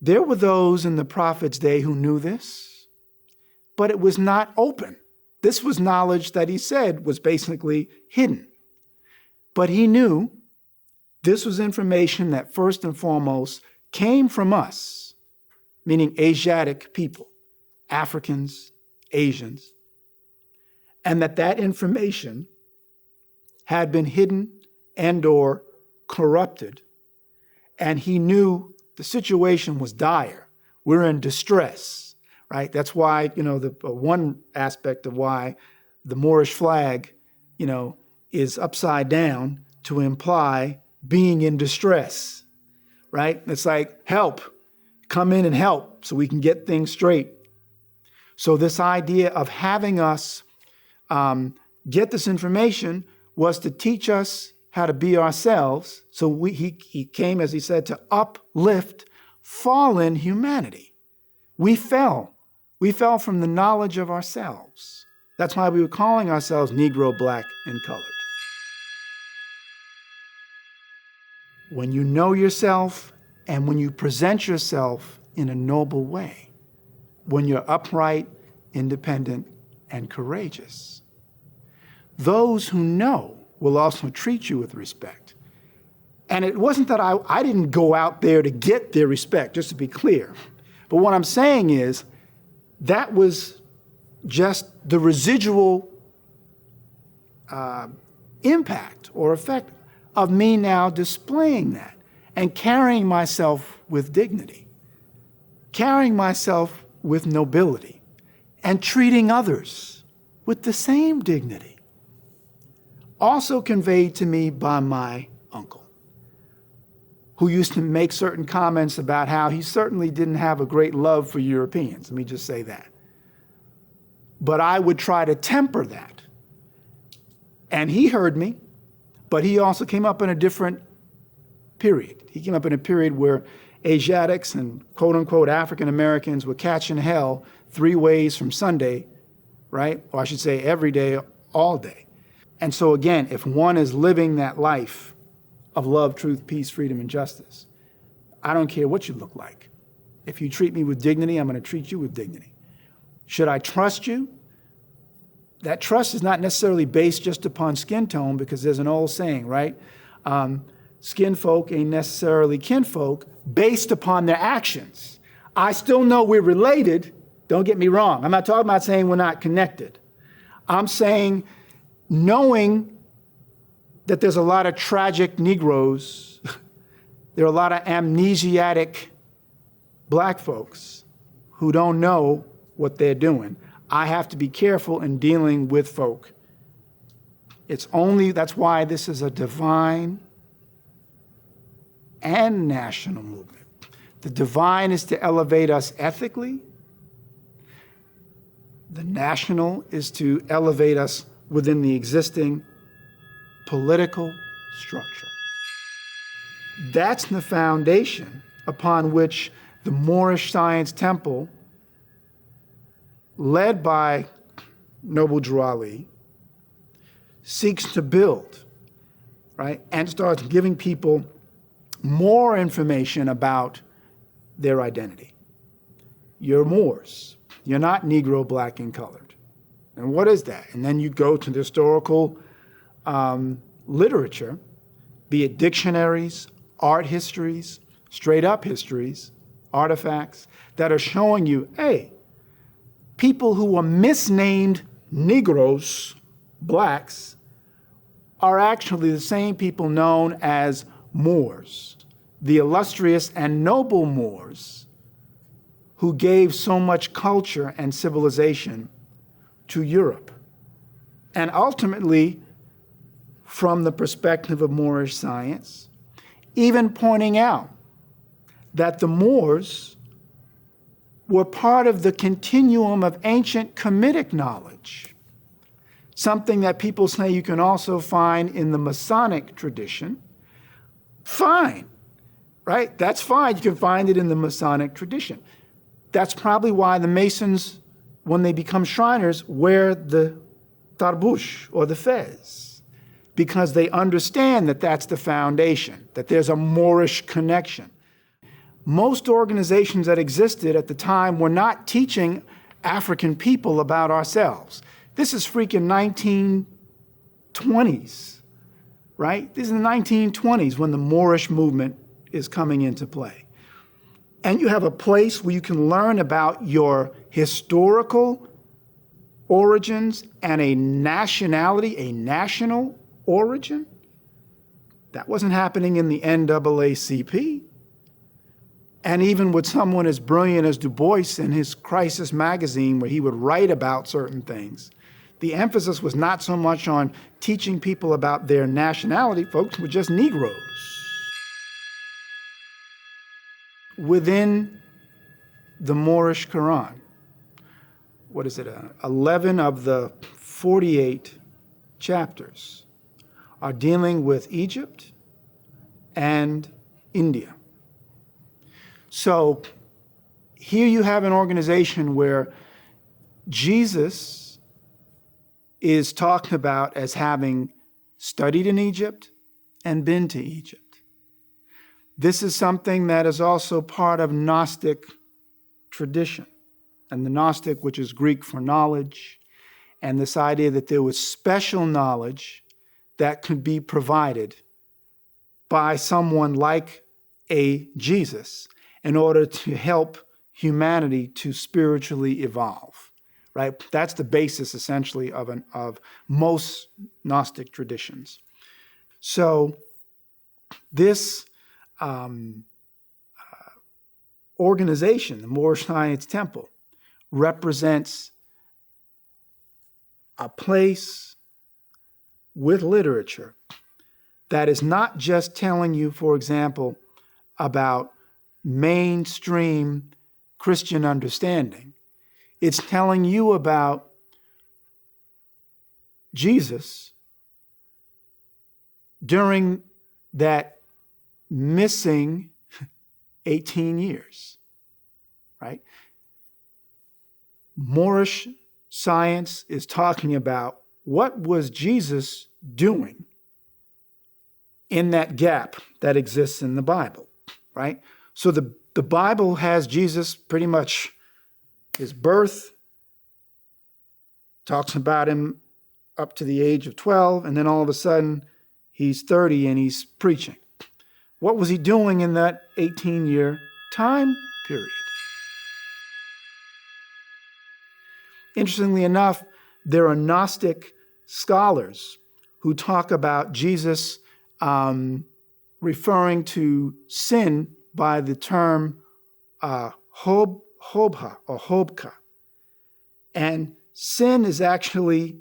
There were those in the prophet's day who knew this, but it was not open. This was knowledge that he said was basically hidden. But he knew this was information that first and foremost came from us, meaning Asiatic people, Africans, Asians, and that information had been hidden and or corrupted. And he knew the situation was dire. We're in distress, right? That's why, the one aspect of why the Moorish flag, is upside down to imply being in distress, right? It's like, help, come in and help so we can get things straight. So this idea of having us get this information was to teach us how to be ourselves. So he came, as he said, to uplift fallen humanity. We fell. We fell from the knowledge of ourselves. That's why we were calling ourselves Negro, Black, and Colored. When you know yourself and when you present yourself in a noble way, when you're upright, independent, and courageous, those who know will also treat you with respect. And it wasn't that I didn't go out there to get their respect, just to be clear. But what I'm saying is that was just the residual impact or effect of me now displaying that and carrying myself with dignity, carrying myself with nobility, and treating others with the same dignity. Also conveyed to me by my uncle, who used to make certain comments about how he certainly didn't have a great love for Europeans. Let me just say that. But I would try to temper that. And he heard me, but he also came up in a different period. He came up in a period where Asiatics and quote unquote African Americans were catching hell 3 ways from Sunday, right? Or I should say every day, all day. And so again, if one is living that life of love, truth, peace, freedom, and justice, I don't care what you look like. If you treat me with dignity, I'm going to treat you with dignity. Should I trust you? That trust is not necessarily based just upon skin tone, because there's an old saying, right? Skin folk ain't necessarily kinfolk based upon their actions. I still know we're related. Don't get me wrong. I'm not talking about saying we're not connected. I'm saying knowing that there's a lot of tragic Negroes, there are a lot of amnesiatic Black folks who don't know what they're doing. I have to be careful in dealing with folk. That's why this is a divine and national movement. The divine is to elevate us ethically. The national is to elevate us within the existing political structure. That's the foundation upon which the Moorish Science Temple, led by Noble Drew Ali, seeks to build, right? And starts giving people more information about their identity. You're Moors. You're not Negro, Black, and Colored. And what is that? And then you go to the historical literature, be it dictionaries, art histories, straight up histories, artifacts that are showing you, hey, people who were misnamed Negroes, Blacks, are actually the same people known as Moors, the illustrious and noble Moors who gave so much culture and civilization to Europe. And ultimately, from the perspective of Moorish science, even pointing out that the Moors were part of the continuum of ancient Kemetic knowledge, something that people say you can also find in the Masonic tradition. Fine, right? That's fine. You can find it in the Masonic tradition. That's probably why the Masons, when they become Shriners, wear the tarbush or the fez, because they understand that that's the foundation, that there's a Moorish connection. most organizations that existed at the time were not teaching African people about ourselves. This is freaking 1920s, right? This is the 1920s when the Moorish movement is coming into play. And you have a place where you can learn about your historical origins and a nationality, a national origin. That wasn't happening in the NAACP. And even with someone as brilliant as Du Bois in his Crisis magazine, where he would write about certain things, the emphasis was not so much on teaching people about their nationality. Folks were just Negroes. Within the Moorish Quran, 11 of the 48 chapters are dealing with Egypt and India. So here you have an organization where Jesus is talked about as having studied in Egypt and been to Egypt. This is something that is also part of Gnostic tradition. And the Gnostic, which is Greek for knowledge, and this idea that there was special knowledge that could be provided by someone like a Jesus in order to help humanity to spiritually evolve, right? That's the basis, essentially, of most Gnostic traditions. So this organization, the Moorish Science Temple, represents a place with literature that is not just telling you, for example, about mainstream Christian understanding. It's telling you about Jesus during that missing 18 years, right? Moorish science is talking about what was Jesus doing in that gap that exists in the Bible, right? So the Bible has Jesus pretty much his birth, talks about him up to the age of 12, and then all of a sudden he's 30 and he's preaching. What was he doing in that 18-year time period? Interestingly enough, there are Gnostic scholars who talk about Jesus referring to sin by the term hobha or hobka. And sin is actually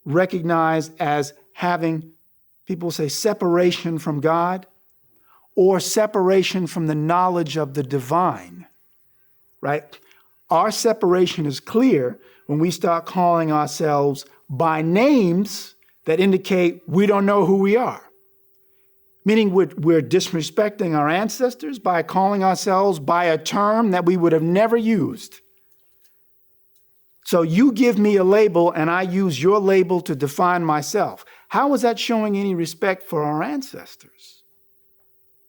recognized as having, people say, separation from God or separation from the knowledge of the divine, right? Our separation is clear when we start calling ourselves by names that indicate we don't know who we are. Meaning we're disrespecting our ancestors by calling ourselves by a term that we would have never used. So you give me a label and I use your label to define myself. How is that showing any respect for our ancestors?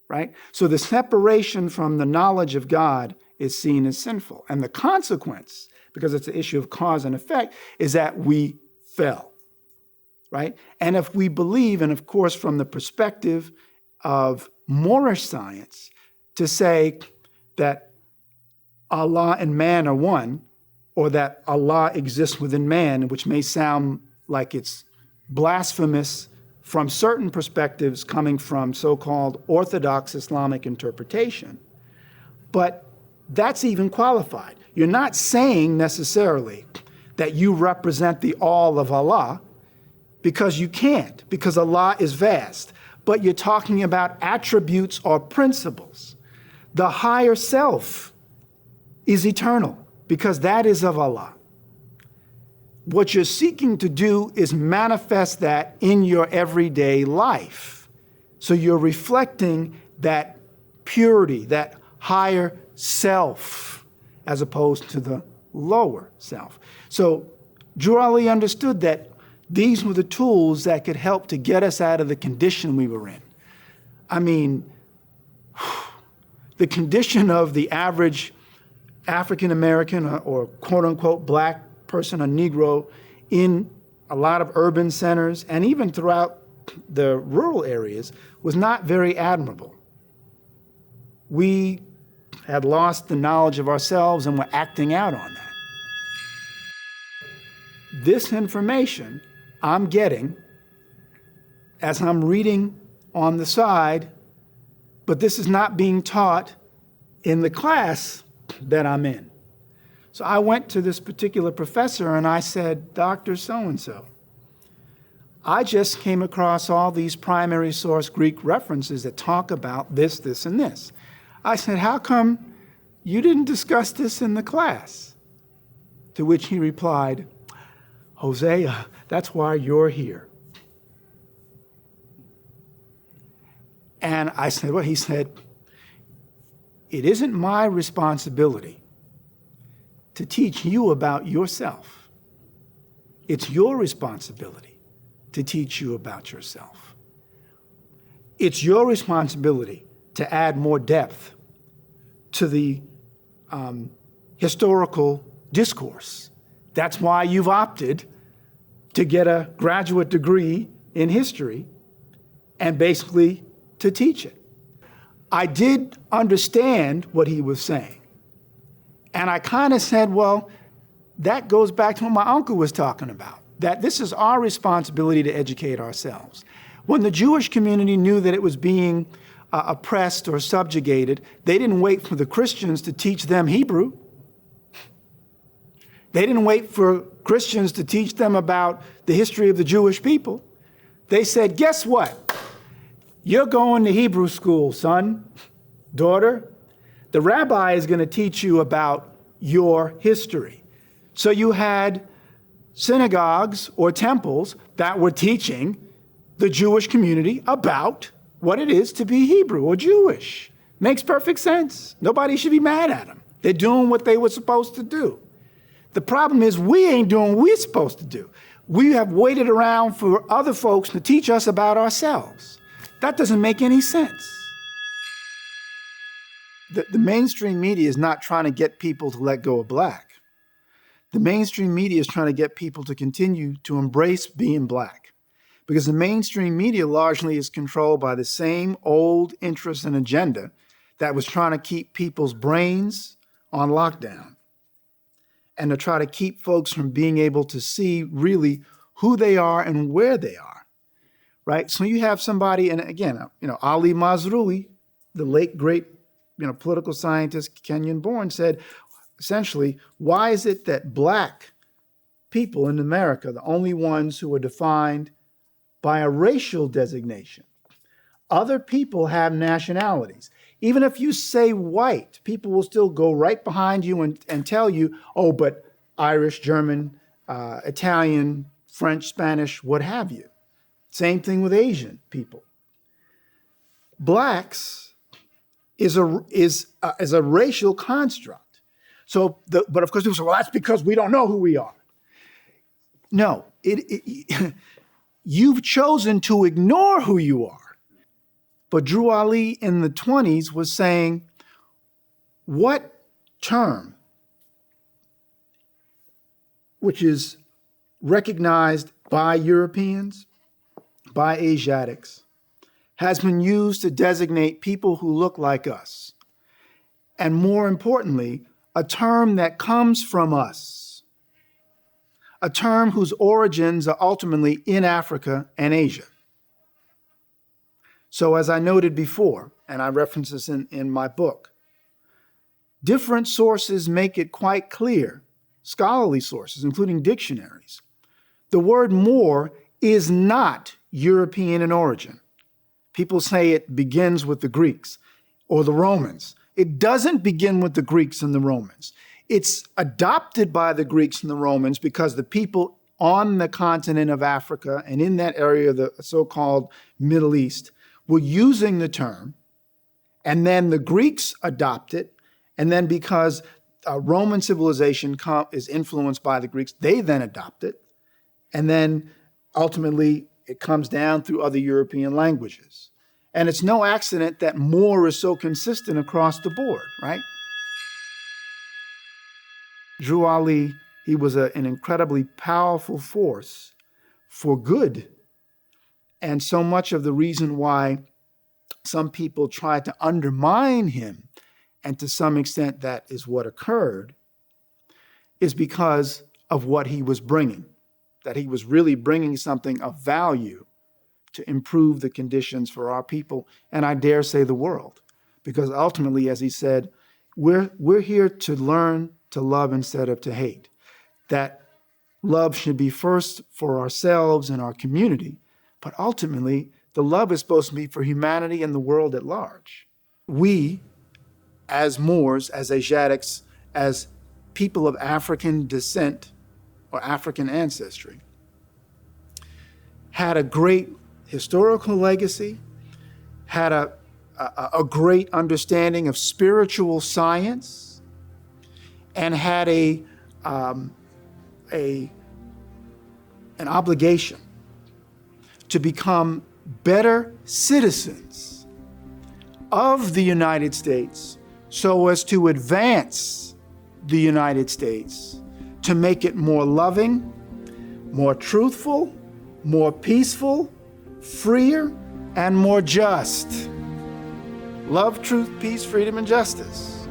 Right? So the separation from the knowledge of God is seen as sinful. And the consequence, because it's an issue of cause and effect, is that we fell. Right? And if we believe, and of course from the perspective of Moorish science, to say that Allah and man are one, or that Allah exists within man, which may sound like it's blasphemous from certain perspectives coming from so-called Orthodox Islamic interpretation, but that's even qualified. You're not saying necessarily that you represent the all of Allah, because you can't, because Allah is vast. But you're talking about attributes or principles. The higher self is eternal, because that is of Allah. What you're seeking to do is manifest that in your everyday life. So you're reflecting that purity, that higher self, as opposed to the lower self. So Drew Ali understood that these were the tools that could help to get us out of the condition we were in. I mean, the condition of the average African American or quote unquote black person, a Negro, in a lot of urban centers and even throughout the rural areas was not very admirable. We had lost the knowledge of ourselves and were acting out on that. This information I'm getting as I'm reading on the side, but this is not being taught in the class that I'm in. So I went to this particular professor and I said, Dr. So-and-so, I just came across all these primary source Greek references that talk about this, this, and this. I said, how come you didn't discuss this in the class? To which he replied, Hosea, that's why you're here. And I said, well, he said, it isn't my responsibility to teach you about yourself. It's your responsibility to teach you about yourself. It's your responsibility to add more depth to the historical discourse. That's why you've opted to get a graduate degree in history and basically to teach it. I did understand what he was saying. And I kind of said, well, that goes back to what my uncle was talking about, that this is our responsibility to educate ourselves. When the Jewish community knew that it was being oppressed or subjugated, they didn't wait for the Christians to teach them Hebrew. They didn't wait for Christians to teach them about the history of the Jewish people. They said, guess what? You're going to Hebrew school, son, daughter. The rabbi is going to teach you about your history. So you had synagogues or temples that were teaching the Jewish community about what it is to be Hebrew or Jewish. Makes perfect sense. Nobody should be mad at them. They're doing what they were supposed to do. The problem is we ain't doing what we're supposed to do. We have waited around for other folks to teach us about ourselves. That doesn't make any sense. The mainstream media is not trying to get people to let go of black. The mainstream media is trying to get people to continue to embrace being black, because the mainstream media largely is controlled by the same old interest and agenda that was trying to keep people's brains on lockdown and to try to keep folks from being able to see really who they are and where they are, right? So you have somebody, and again, Ali Mazrui, the late great political scientist, Kenyan-born, said, essentially, why is it that black people in America are the only ones who are defined by a racial designation? Other people have nationalities. Even if you say white, people will still go right behind you and tell you, oh, but Irish, German, Italian, French, Spanish, what have you. Same thing with Asian people. Blacks is a racial construct. So, but of course people say, well, that's because we don't know who we are. No, you've chosen to ignore who you are. But Drew Ali in the 20s was saying, what term, which is recognized by Europeans, by Asiatics, has been used to designate people who look like us? And more importantly, a term that comes from us, a term whose origins are ultimately in Africa and Asia. So as I noted before, and I reference this in my book, different sources make it quite clear, scholarly sources, including dictionaries, the word Moor is not European in origin. People say it begins with the Greeks or the Romans. It doesn't begin with the Greeks and the Romans. It's adopted by the Greeks and the Romans because the people on the continent of Africa and in that area of the so-called Middle East were using the term, and then the Greeks adopt it, and then because Roman civilization is influenced by the Greeks, they then adopt it, and then ultimately it comes down through other European languages. And it's no accident that MOOR is so consistent across the board, right? Drew Ali, he was an incredibly powerful force for good. And so much of the reason why some people tried to undermine him, and to some extent that is what occurred, is because of what he was bringing, that he was really bringing something of value to improve the conditions for our people, and I dare say the world. Because ultimately, as he said, we're here to learn to love instead of to hate. That love should be first for ourselves and our community, but ultimately, the love is supposed to be for humanity and the world at large. We, as Moors, as Asiatics, as people of African descent or African ancestry, had a great historical legacy, had a great understanding of spiritual science, and had an obligation to become better citizens of the United States so as to advance the United States, to make it more loving, more truthful, more peaceful, freer, and more just. Love, truth, peace, freedom, and justice.